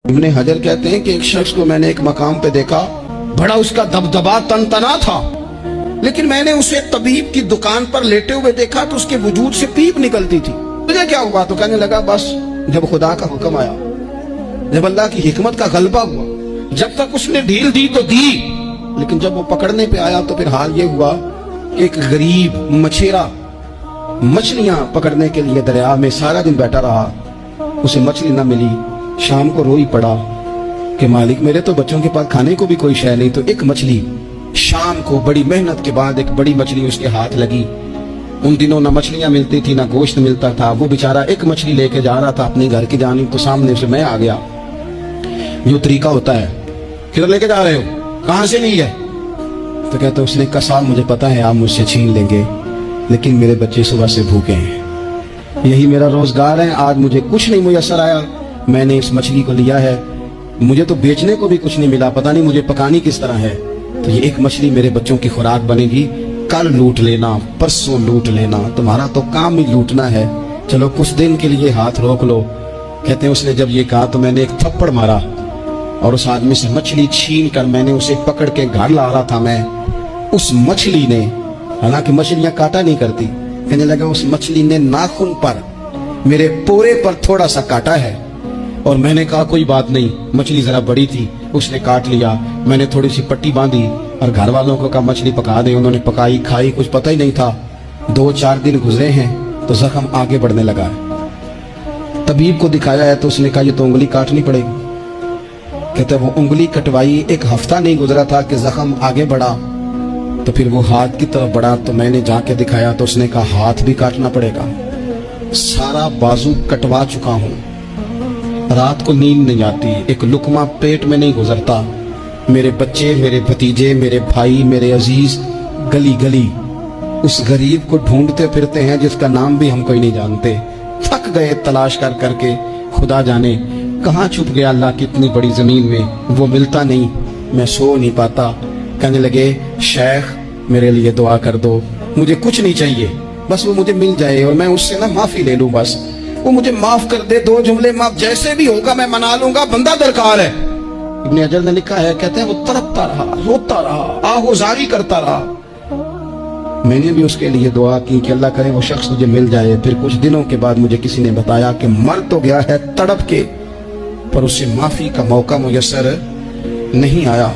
ابن حجر کہتے ہیں کہ ایک شخص کو میں نے ایک مقام پہ دیکھا، بڑا اس کا دبدبا تنتنا تھا، لیکن میں نے اسے طبیب کی دکان پر لیٹے ہوئے دیکھا تو اس کے وجود سے پیپ نکلتی تھی۔ مجھے کیا ہوا؟ تو کہنے لگا بس جب خدا کا حکم آیا، جب اللہ کی حکمت کا غلبہ ہوا، جب تک اس نے ڈھیل دی تو دی، لیکن جب وہ پکڑنے پہ آیا تو پھر حال یہ ہوا کہ ایک غریب مچھیرا مچھلیاں پکڑنے کے لیے دریا میں سارا دن بیٹھا رہا، اسے مچھلی نہ ملی، شام کو روئی پڑا کہ مالک میرے تو بچوں کے پاس کھانے کو بھی کوئی شے نہیں۔ تو ایک مچھلی شام کو بڑی محنت کے بعد ایک بڑی مچھلی اس کے ہاتھ لگی۔ ان دنوں نہ مچھلیاں ملتی تھی نہ گوشت ملتا تھا، وہ بیچارہ ایک مچھلی لے کے جا رہا تھا اپنے گھر کی جانب، تو سامنے سے میں آ گیا۔ جو طریقہ ہوتا ہے، کدھر لے کے جا رہے ہو، کہاں سے لی ہے؟ تو کہتا اس نے کہا صاحب مجھے پتا ہے آپ مجھ سے چھین لیں گے، لیکن میرے بچے صبح سے بھوکے ہیں، یہی میرا روزگار ہے، آج مجھے کچھ نہیں میسر آیا، میں نے اس مچھلی کو لیا ہے، مجھے تو بیچنے کو بھی کچھ نہیں ملا، پتہ نہیں مجھے پکانی کس طرح ہے، تو یہ ایک مچھلی میرے بچوں کی خوراک بنے گی، کل لوٹ لینا، پرسوں لوٹ لینا، تمہارا تو کام ہی لوٹنا ہے، چلو کچھ دن کے لیے ہاتھ روک لو۔ کہتے ہیں اس نے جب یہ کہا تو میں نے ایک تھپڑ مارا اور اس آدمی سے مچھلی چھین کر میں نے اسے پکڑ کے گھر لا رہا تھا میں، اس مچھلی نے، حالانکہ مچھلیاں کاٹا نہیں کرتی، کہنے لگا اس مچھلی نے ناخن پر میرے پورے پر تھوڑا سا کاٹا ہے، اور میں نے کہا کوئی بات نہیں، مچھلی ذرا بڑی تھی، اس نے کاٹ لیا، میں نے تھوڑی سی پٹی باندھی اور گھر والوں کو کہا مچھلی پکا دیں، انہوں نے پکائی کھائی، کچھ پتہ ہی نہیں تھا۔ 2-4 دن گزرے ہیں تو زخم آگے بڑھنے لگا ہے، طبیب کو دکھایا ہے تو اس نے کہا یہ تو انگلی کاٹنی پڑے گی۔ کہتے وہ انگلی کٹوائی، 1 ہفتہ نہیں گزرا تھا کہ زخم آگے بڑھا، تو پھر وہ ہاتھ کی طرف بڑھا تو میں نے جا کے دکھایا تو اس نے کہا ہاتھ بھی کاٹنا پڑے گا، سارا بازو کٹوا چکا ہوں، رات کو نیند نہیں آتی، ایک لقمہ پیٹ میں نہیں گزرتا، میرے بچے، میرے بھتیجے، میرے بھائی، میرے عزیز گلی گلی اس غریب کو ڈھونڈتے پھرتے ہیں جس کا نام بھی ہم کوئی نہیں جانتے، تھک گئے تلاش کر کر کے، خدا جانے کہاں چھپ گیا اللہ کی اتنی بڑی زمین میں، وہ ملتا نہیں، میں سو نہیں پاتا۔ کہنے لگے شیخ میرے لیے دعا کر دو، مجھے کچھ نہیں چاہیے، بس وہ مجھے مل جائے اور میں اس سے معافی لے لوں، بس وہ مجھے معاف کر دے، 2 جملے معاف، جیسے بھی ہوگا میں منا لوں گا، بندہ درکار ہے۔ ابن حجر نے لکھا ہے، کہتے ہیں وہ تڑپتا رہا، روتا رہا، آہوزاری کرتا رہا، میں نے بھی اس کے لیے دعا کی کہ اللہ کرے وہ شخص مجھے مل جائے۔ پھر کچھ دنوں کے بعد مجھے کسی نے بتایا کہ مر تو گیا ہے تڑپ کے، پر اسے معافی کا موقع میسر نہیں آیا۔